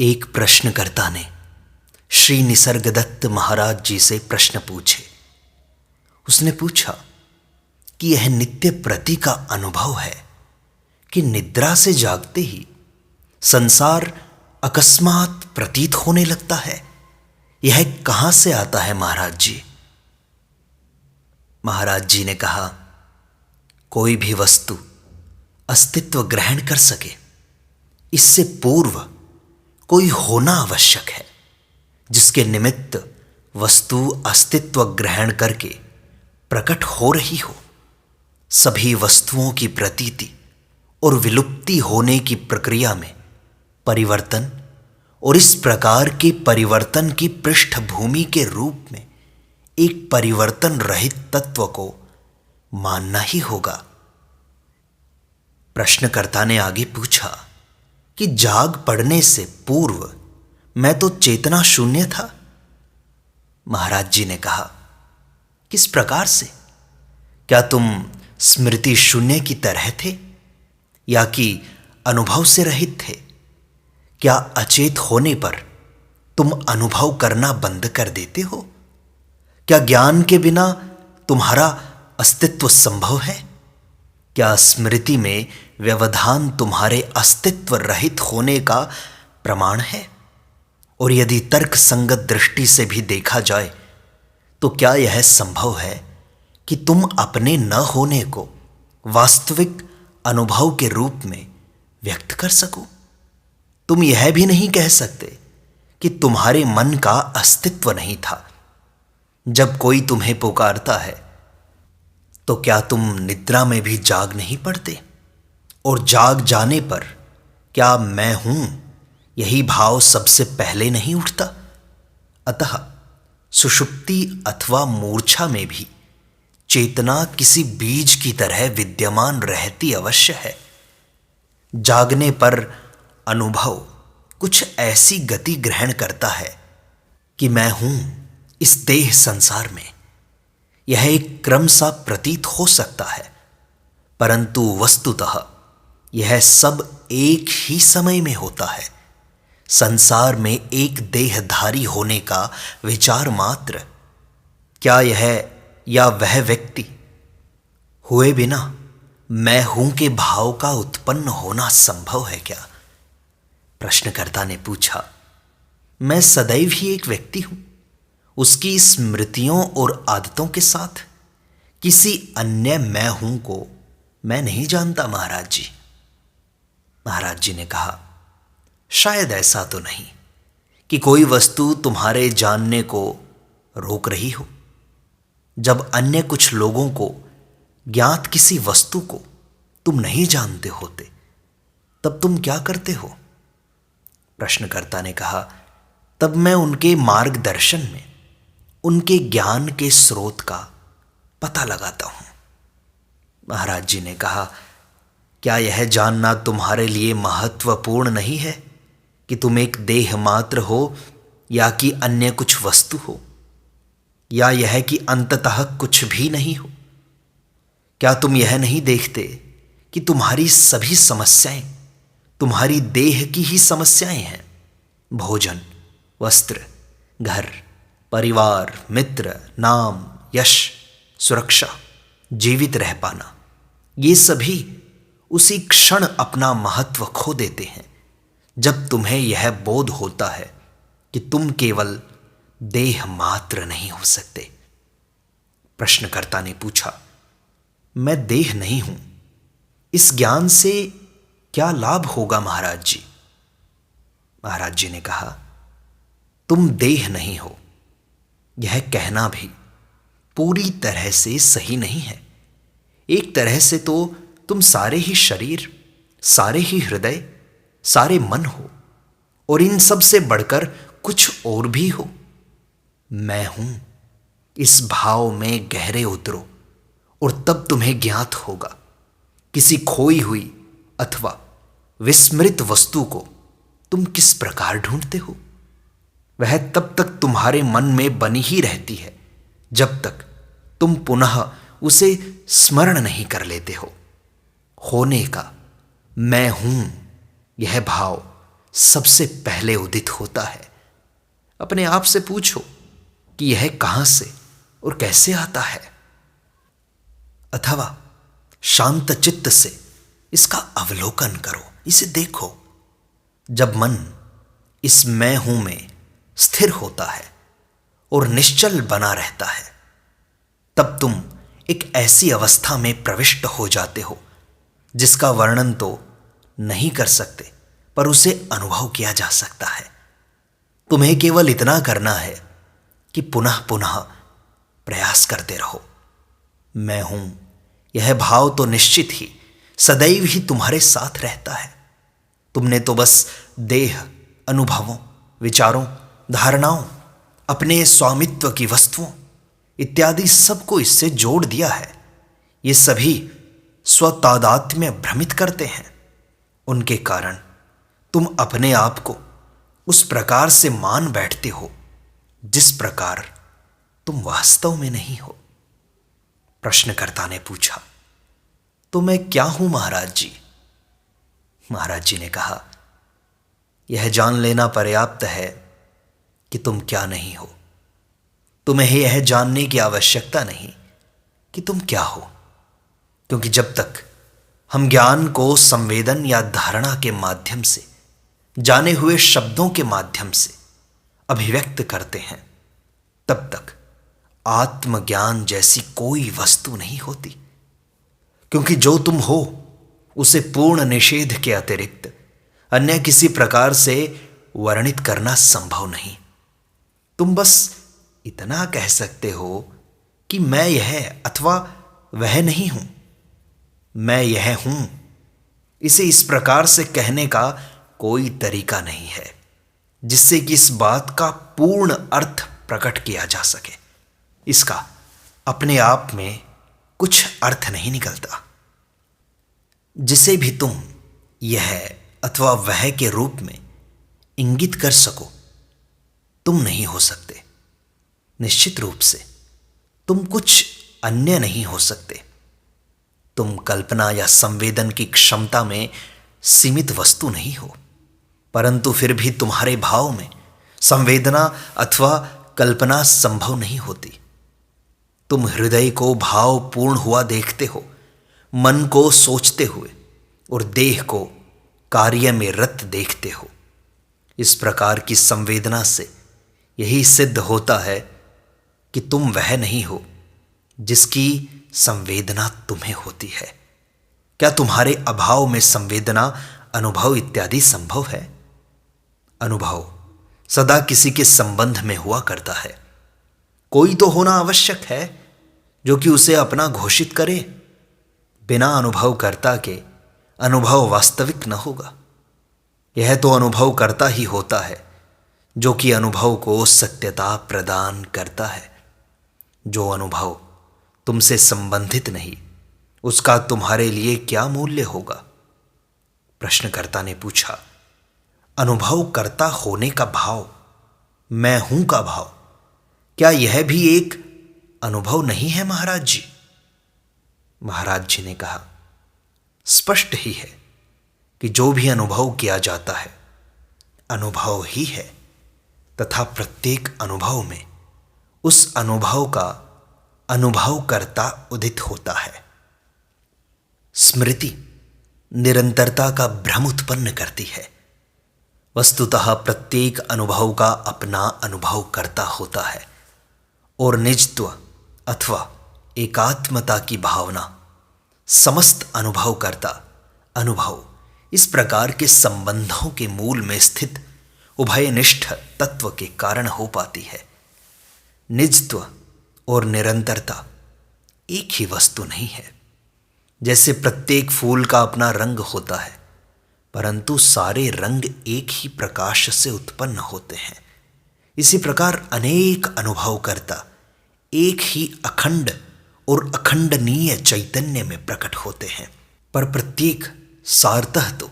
एक प्रश्नकर्ता ने श्री निसर्गदत्त महाराज जी से प्रश्न पूछे। उसने पूछा कि यह नित्य प्रति का अनुभव है कि निद्रा से जागते ही संसार अकस्मात प्रतीत होने लगता है, यह कहां से आता है महाराज जी? महाराज जी ने कहा, कोई भी वस्तु अस्तित्व ग्रहण कर सके, इससे पूर्व कोई होना आवश्यक है, जिसके निमित्त वस्तु अस्तित्व ग्रहण करके प्रकट हो रही हो। सभी वस्तुओं की प्रतीति और विलुप्ति होने की प्रक्रिया में परिवर्तन और इस प्रकार के परिवर्तन की पृष्ठभूमि के रूप में एक परिवर्तन रहित तत्व को मानना ही होगा। प्रश्नकर्ता ने आगे पूछा कि जाग पड़ने से पूर्व मैं तो चेतना शून्य था। महाराज जी ने कहा, किस प्रकार से? क्या तुम स्मृति शून्य की तरह थे या कि अनुभव से रहित थे? क्या अचेत होने पर तुम अनुभव करना बंद कर देते हो? क्या ज्ञान के बिना तुम्हारा अस्तित्व संभव है? क्या स्मृति में व्यवधान तुम्हारे अस्तित्व रहित होने का प्रमाण है? और यदि तर्क संगत दृष्टि से भी देखा जाए तो क्या यह संभव है कि तुम अपने न होने को वास्तविक अनुभव के रूप में व्यक्त कर सको? तुम यह भी नहीं कह सकते कि तुम्हारे मन का अस्तित्व नहीं था। जब कोई तुम्हें पुकारता है तो क्या तुम निद्रा में भी जाग नहीं पड़ते? और जाग जाने पर क्या मैं हूं यही भाव सबसे पहले नहीं उठता? अतः सुषुप्ति अथवा मूर्छा में भी चेतना किसी बीज की तरह विद्यमान रहती अवश्य है। जागने पर अनुभव कुछ ऐसी गति ग्रहण करता है कि मैं हूं इस देह संसार में। यह एक क्रम सा प्रतीत हो सकता है, परंतु वस्तुतः यह सब एक ही समय में होता है। संसार में एक देहधारी होने का विचार मात्र। क्या यह या वह व्यक्ति हुए बिना मैं हूं के भाव का उत्पन्न होना संभव है क्या? प्रश्नकर्ता ने पूछा। मैं सदैव ही एक व्यक्ति हूं, उसकी स्मृतियों और आदतों के साथ। किसी अन्य मैं हूं को मैं नहीं जानता महाराज जी। महाराज जी ने कहा, शायद ऐसा तो नहीं कि कोई वस्तु तुम्हारे जानने को रोक रही हो। जब अन्य कुछ लोगों को ज्ञात किसी वस्तु को तुम नहीं जानते होते, तब तुम क्या करते हो? प्रश्नकर्ता ने कहा, तब मैं उनके मार्गदर्शन में उनके ज्ञान के स्रोत का पता लगाता हूं। महाराज जी ने कहा, क्या यह जानना तुम्हारे लिए महत्वपूर्ण नहीं है कि तुम एक देह मात्र हो या कि अन्य कुछ वस्तु हो, या यह कि अंततः कुछ भी नहीं हो? क्या तुम यह नहीं देखते कि तुम्हारी सभी समस्याएं तुम्हारी देह की ही समस्याएं हैं? भोजन, वस्त्र, घर, परिवार, मित्र, नाम, यश, सुरक्षा, जीवित रह पाना, ये सभी उसी क्षण अपना महत्व खो देते हैं जब तुम्हें यह बोध होता है कि तुम केवल देह मात्र नहीं हो सकते। प्रश्नकर्ता ने पूछा, मैं देह नहीं हूं, इस ज्ञान से क्या लाभ होगा महाराज जी? महाराज जी ने कहा, तुम देह नहीं हो, यह कहना भी पूरी तरह से सही नहीं है। एक तरह से तो तुम सारे ही शरीर, सारे ही हृदय, सारे मन हो, और इन सब से बढ़कर कुछ और भी हो। मैं हूं इस भाव में गहरे उतरो और तब तुम्हें ज्ञात होगा। किसी खोई हुई अथवा विस्मृत वस्तु को तुम किस प्रकार ढूंढते हो? वह तब तक तुम्हारे मन में बनी ही रहती है जब तक तुम पुनः उसे स्मरण नहीं कर लेते हो। होने का मैं हूं यह भाव सबसे पहले उदित होता है। अपने आप से पूछो कि यह कहां से और कैसे आता है, अथवा शांत चित्त से इसका अवलोकन करो, इसे देखो। जब मन इस मैं हूं में स्थिर होता है और निश्चल बना रहता है, तब तुम एक ऐसी अवस्था में प्रविष्ट हो जाते हो जिसका वर्णन तो नहीं कर सकते, पर उसे अनुभव किया जा सकता है। तुम्हें केवल इतना करना है कि पुनः पुनः प्रयास करते रहो। मैं हूं यह भाव तो निश्चित ही सदैव ही तुम्हारे साथ रहता है। तुमने तो बस देह, अनुभवों, विचारों, धारणाओं, अपने स्वामित्व की वस्तुओं इत्यादि सबको इससे जोड़ दिया है। ये सभी स्वतादात्म्य भ्रमित करते हैं। उनके कारण तुम अपने आप को उस प्रकार से मान बैठते हो जिस प्रकार तुम वास्तव में नहीं हो। प्रश्नकर्ता ने पूछा, तो मैं क्या हूं महाराज जी? महाराज जी ने कहा, यह जान लेना पर्याप्त है कि तुम क्या नहीं हो। तुम्हें यह जानने की आवश्यकता नहीं कि तुम क्या हो, क्योंकि जब तक हम ज्ञान को संवेदन या धारणा के माध्यम से, जाने हुए शब्दों के माध्यम से अभिव्यक्त करते हैं, तब तक आत्मज्ञान जैसी कोई वस्तु नहीं होती। क्योंकि जो तुम हो उसे पूर्ण निषेध के अतिरिक्त अन्य किसी प्रकार से वर्णित करना संभव नहीं। तुम बस इतना कह सकते हो कि मैं यह अथवा वह नहीं हूं। मैं यह हूं, इसे इस प्रकार से कहने का कोई तरीका नहीं है जिससे कि इस बात का पूर्ण अर्थ प्रकट किया जा सके। इसका अपने आप में कुछ अर्थ नहीं निकलता। जिसे भी तुम यह अथवा वह के रूप में इंगित कर सको, तुम नहीं हो सकते। निश्चित रूप से तुम कुछ अन्य नहीं हो सकते। तुम कल्पना या संवेदन की क्षमता में सीमित वस्तु नहीं हो, परंतु फिर भी तुम्हारे भाव में संवेदना अथवा कल्पना संभव नहीं होती। तुम हृदय को भावपूर्ण हुआ देखते हो, मन को सोचते हुए और देह को कार्य में रत देखते हो। इस प्रकार की संवेदना से यही सिद्ध होता है कि तुम वह नहीं हो जिसकी संवेदना तुम्हें होती है। क्या तुम्हारे अभाव में संवेदना, अनुभव इत्यादि संभव है? अनुभव सदा किसी के संबंध में हुआ करता है। कोई तो होना आवश्यक है जो कि उसे अपना घोषित करे। बिना अनुभव करता के अनुभव वास्तविक न होगा। यह तो अनुभव करता ही होता है जो कि अनुभव को सत्यता प्रदान करता है। जो अनुभव तुमसे संबंधित नहीं, उसका तुम्हारे लिए क्या मूल्य होगा? प्रश्नकर्ता ने पूछा, अनुभव करता होने का भाव, मैं हूं का भाव, क्या यह भी एक अनुभव नहीं है महाराज जी? महाराज जी ने कहा, स्पष्ट ही है कि जो भी अनुभव किया जाता है अनुभव ही है, तथा प्रत्येक अनुभव में उस अनुभव का अनुभव करता उदित होता है। स्मृति निरंतरता का भ्रम उत्पन्न करती है। वस्तुतः प्रत्येक अनुभव का अपना अनुभव करता होता है और निजत्व अथवा एकात्मता की भावना समस्त अनुभव करता अनुभव इस प्रकार के संबंधों के मूल में स्थित उभयनिष्ठ तत्व के कारण हो पाती है। निजत्व और निरंतरता एक ही वस्तु नहीं है। जैसे प्रत्येक फूल का अपना रंग होता है, परंतु सारे रंग एक ही प्रकाश से उत्पन्न होते हैं, इसी प्रकार अनेक अनुभव करता एक ही अखंड और अखंडनीय चैतन्य में प्रकट होते हैं, पर प्रत्येक सारतः तो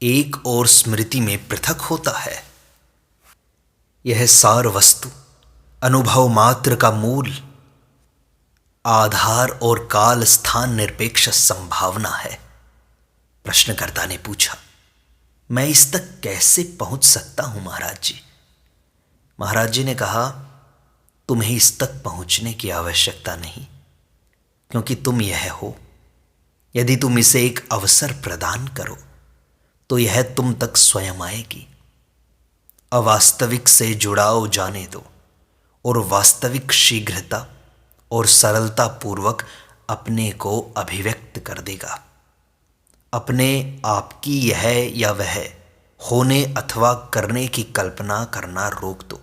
एक और स्मृति में पृथक होता है। यह सार वस्तु अनुभव मात्र का मूल आधार और काल स्थान निरपेक्ष संभावना है। प्रश्नकर्ता ने पूछा, मैं इस तक कैसे पहुंच सकता हूं महाराज जी। महाराज जी ने कहा, तुम्हें इस तक पहुंचने की आवश्यकता नहीं, क्योंकि तुम यह हो। यदि तुम इसे एक अवसर प्रदान करो तो यह तुम तक स्वयं आएगी। अवास्तविक से जुड़ाव जाने दो और वास्तविक शीघ्रता और सरलता पूर्वक अपने को अभिव्यक्त कर देगा। अपने आप की यह या वह होने अथवा करने की कल्पना करना रोक दो,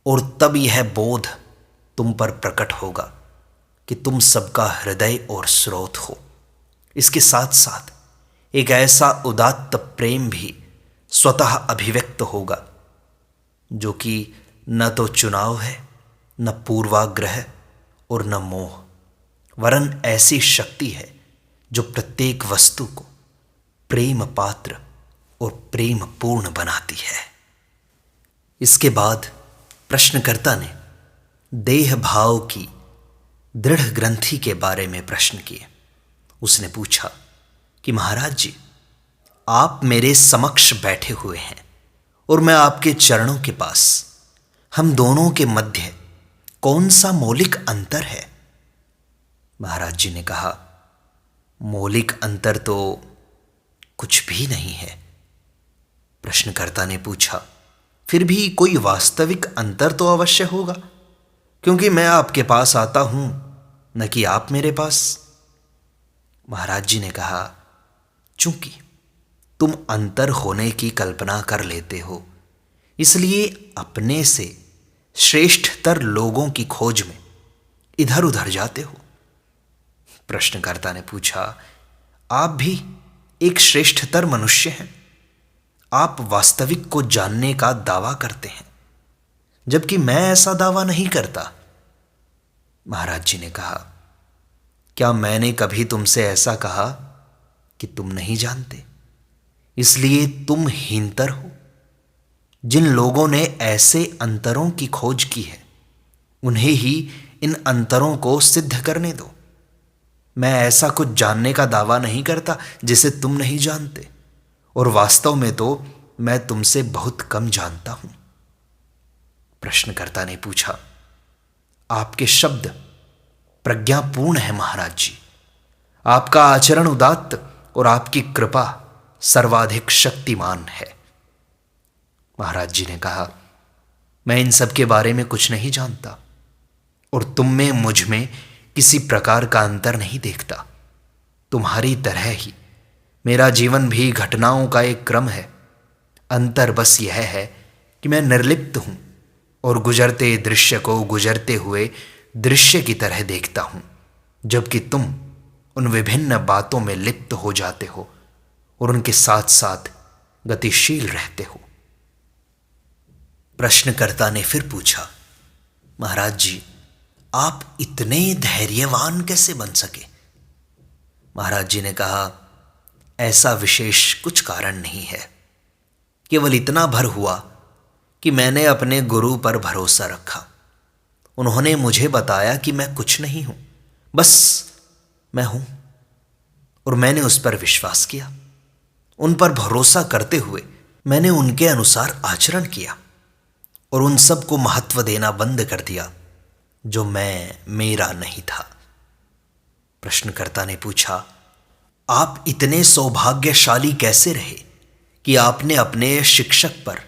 और तब यह बोध तुम पर प्रकट होगा कि तुम सबका हृदय और स्रोत हो। इसके साथ साथ एक ऐसा उदात्त प्रेम भी स्वतः अभिव्यक्त होगा, जो कि न तो चुनाव है, न पूर्वाग्रह और न मोह, वरन ऐसी शक्ति है जो प्रत्येक वस्तु को प्रेम पात्र और प्रेम पूर्ण बनाती है। इसके बाद प्रश्नकर्ता ने देह भाव की दृढ़ ग्रंथि के बारे में प्रश्न किए। उसने पूछा कि महाराज जी, आप मेरे समक्ष बैठे हुए हैं और मैं आपके चरणों के पास, हम दोनों के मध्य कौन सा मौलिक अंतर है? महाराज जी ने कहा, मौलिक अंतर तो कुछ भी नहीं है। प्रश्नकर्ता ने पूछा, फिर भी कोई वास्तविक अंतर तो अवश्य होगा, क्योंकि मैं आपके पास आता हूं, न कि आप मेरे पास। महाराज जी ने कहा, चूंकि तुम अंतर होने की कल्पना कर लेते हो, इसलिए अपने से श्रेष्ठतर लोगों की खोज में इधर उधर जाते हो। प्रश्नकर्ता ने पूछा, आप भी एक श्रेष्ठतर मनुष्य हैं। आप वास्तविक को जानने का दावा करते हैं, जबकि मैं ऐसा दावा नहीं करता। महाराज जी ने कहा, क्या मैंने कभी तुमसे ऐसा कहा कि तुम नहीं जानते, इसलिए तुम हीनतर हो? जिन लोगों ने ऐसे अंतरों की खोज की है, उन्हें ही इन अंतरों को सिद्ध करने दो। मैं ऐसा कुछ जानने का दावा नहीं करता जिसे तुम नहीं जानते, और वास्तव में तो मैं तुमसे बहुत कम जानता हूं। प्रश्नकर्ता ने पूछा, आपके शब्द प्रज्ञापूर्ण है महाराज जी। आपका आचरण उदात्त और आपकी कृपा सर्वाधिक शक्तिमान है। महाराज जी ने कहा, मैं इन सब के बारे में कुछ नहीं जानता, और तुम में मुझ में किसी प्रकार का अंतर नहीं देखता। तुम्हारी तरह ही मेरा जीवन भी घटनाओं का एक क्रम है। अंतर बस यह है कि मैं निर्लिप्त हूं और गुजरते दृश्य को गुजरते हुए दृश्य की तरह देखता हूं, जबकि तुम उन विभिन्न बातों में लिप्त हो जाते हो और उनके साथ साथ गतिशील रहते हो। प्रश्नकर्ता ने फिर पूछा, महाराज जी, आप इतने धैर्यवान कैसे बन सके? महाराज जी ने कहा, ऐसा विशेष कुछ कारण नहीं है, केवल इतना भर हुआ कि मैंने अपने गुरु पर भरोसा रखा। उन्होंने मुझे बताया कि मैं कुछ नहीं हूं, बस मैं हूं, और मैंने उस पर विश्वास किया। उन पर भरोसा करते हुए मैंने उनके अनुसार आचरण किया और उन सब को महत्व देना बंद कर दिया जो मेरा नहीं था। प्रश्नकर्ता ने पूछा, आप इतने सौभाग्यशाली कैसे रहे कि आपने अपने शिक्षक पर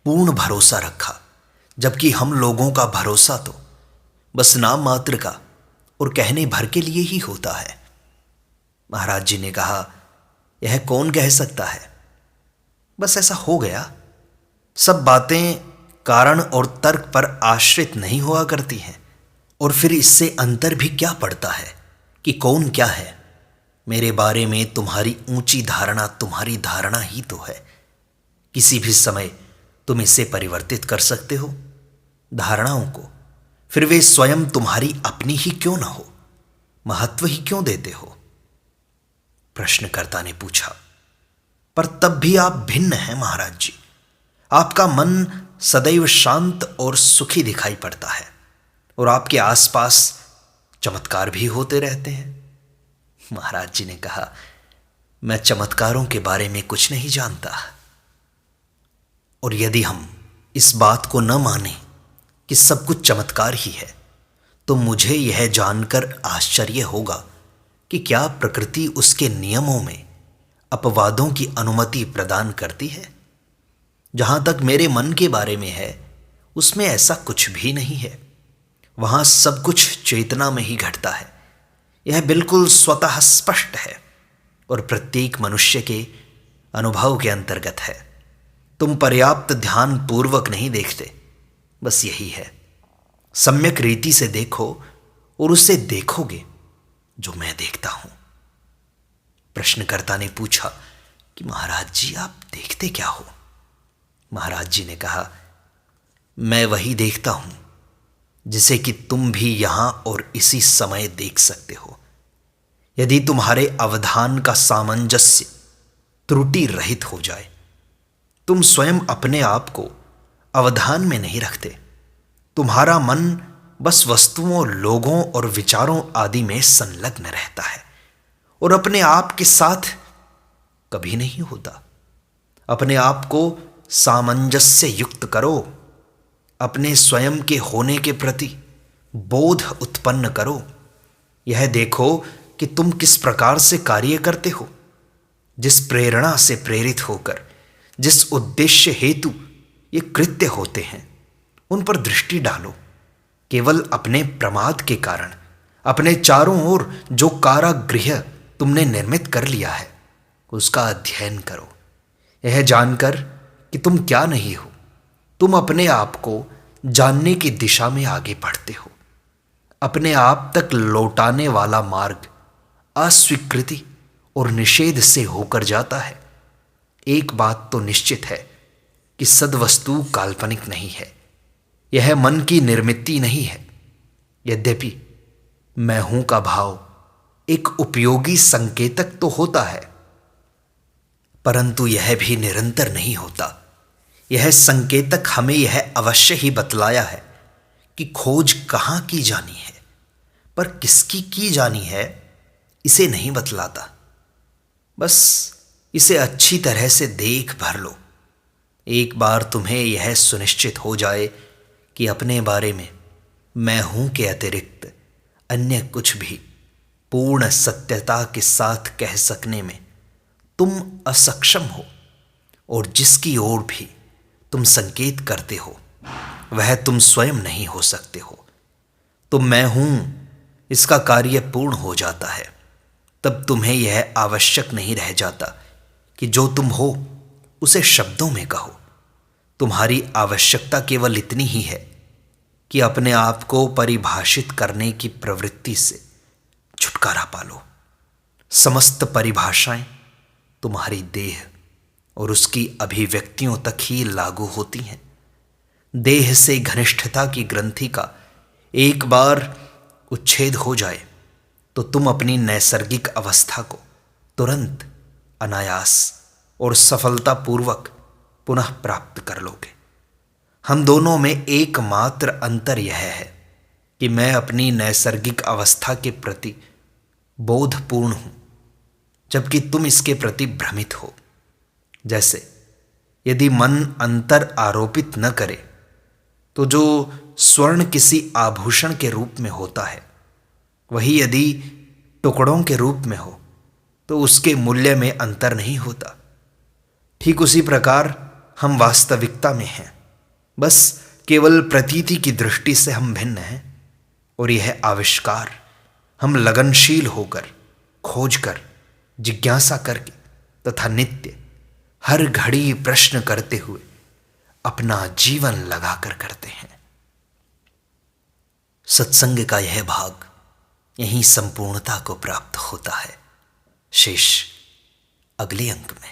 पूर्ण भरोसा रखा, जबकि हम लोगों का भरोसा तो बस नाम मात्र का और कहने भर के लिए ही होता है। महाराज जी ने कहा, यह कौन कह सकता है? बस ऐसा हो गया। सब बातें कारण और तर्क पर आश्रित नहीं हुआ करती हैं, और फिर इससे अंतर भी क्या पड़ता है कि कौन क्या है। मेरे बारे में तुम्हारी ऊंची धारणा तुम्हारी धारणा ही तो है। किसी भी समय तुम इसे परिवर्तित कर सकते हो, धारणाओं को, फिर वे स्वयं तुम्हारी अपनी ही क्यों न हो, महत्व ही क्यों देते हो? प्रश्नकर्ता ने पूछा, पर तब भी आप भिन्न हैं महाराज जी। आपका मन सदैव शांत और सुखी दिखाई पड़ता है, और आपके आसपास चमत्कार भी होते रहते हैं। महाराज जी ने कहा, मैं चमत्कारों के बारे में कुछ नहीं जानता, और यदि हम इस बात को न माने कि सब कुछ चमत्कार ही है, तो मुझे यह जानकर आश्चर्य होगा कि क्या प्रकृति उसके नियमों में अपवादों की अनुमति प्रदान करती है। जहां तक मेरे मन के बारे में है, उसमें ऐसा कुछ भी नहीं है। वहां सब कुछ चेतना में ही घटता है। यह बिल्कुल स्वतः स्पष्ट है और प्रत्येक मनुष्य के अनुभव के अंतर्गत है। तुम पर्याप्त ध्यान पूर्वक नहीं देखते, बस यही है। सम्यक रीति से देखो और उससे देखोगे जो मैं देखता हूं। प्रश्नकर्ता ने पूछा कि महाराज जी, आप देखते क्या हो? महाराज जी ने कहा, मैं वही देखता हूं जिसे कि तुम भी यहां और इसी समय देख सकते हो। यदि तुम्हारे अवधान का सामंजस्य त्रुटि रहित हो जाए, तुम स्वयं अपने आप को अवधान में नहीं रखते, तुम्हारा मन बस वस्तुओं, लोगों और विचारों आदि में संलग्न रहता है और अपने आप के साथ कभी नहीं होता। अपने आप को सामंजस्य युक्त करो। अपने स्वयं के होने के प्रति बोध उत्पन्न करो। यह देखो कि तुम किस प्रकार से कार्य करते हो। जिस प्रेरणा से प्रेरित होकर, जिस उद्देश्य हेतु ये कृत्य होते हैं, उन पर दृष्टि डालो। केवल अपने प्रमाद के कारण अपने चारों ओर जो कारागृह तुमने निर्मित कर लिया है, उसका अध्ययन करो। यह जानकर कि तुम क्या नहीं हो, तुम अपने आप को जानने की दिशा में आगे बढ़ते हो। अपने आप तक लौटाने वाला मार्ग अस्वीकृति और निषेध से होकर जाता है। एक बात तो निश्चित है कि सद्वस्तु काल्पनिक नहीं है, यह मन की निर्मिति नहीं है। यद्यपि मैं हूं का भाव एक उपयोगी संकेतक तो होता है, परंतु यह भी निरंतर नहीं होता। यह संकेतक हमें यह अवश्य ही बतलाया है कि खोज कहां की जानी है, पर किसकी की जानी है इसे नहीं बतलाता। बस इसे अच्छी तरह से देख भर लो। एक बार तुम्हें यह सुनिश्चित हो जाए कि अपने बारे में मैं हूं के अतिरिक्त अन्य कुछ भी पूर्ण सत्यता के साथ कह सकने में तुम असक्षम हो, और जिसकी ओर भी तुम संकेत करते हो वह तुम स्वयं नहीं हो सकते हो, तो मैं हूं इसका कार्य पूर्ण हो जाता है। तब तुम्हें यह आवश्यक नहीं रह जाता कि जो तुम हो उसे शब्दों में कहो। तुम्हारी आवश्यकता केवल इतनी ही है कि अपने आप को परिभाषित करने की प्रवृत्ति से छुटकारा पालो। समस्त परिभाषाएं तुम्हारी देह और उसकी अभिव्यक्तियों तक ही लागू होती हैं। देह से घनिष्ठता की ग्रंथि का एक बार उच्छेद हो जाए तो तुम अपनी नैसर्गिक अवस्था को तुरंत, अनायास और सफलतापूर्वक पुनः प्राप्त कर लोगे। हम दोनों में एकमात्र अंतर यह है कि मैं अपनी नैसर्गिक अवस्था के प्रति बोधपूर्ण हूं, जबकि तुम इसके प्रति भ्रमित हो। जैसे यदि मन अंतर आरोपित न करे तो जो स्वर्ण किसी आभूषण के रूप में होता है, वही यदि टुकड़ों के रूप में हो तो उसके मूल्य में अंतर नहीं होता। ठीक उसी प्रकार हम वास्तविकता में हैं, बस केवल प्रतीति की दृष्टि से हम भिन्न हैं। और यह आविष्कार हम लगनशील होकर, खोजकर, जिज्ञासा करके तथा नित्य हर घड़ी प्रश्न करते हुए अपना जीवन लगाकर करते हैं। सत्संग का यह भाग यहीं संपूर्णता को प्राप्त होता है। शेष अगले अंक में।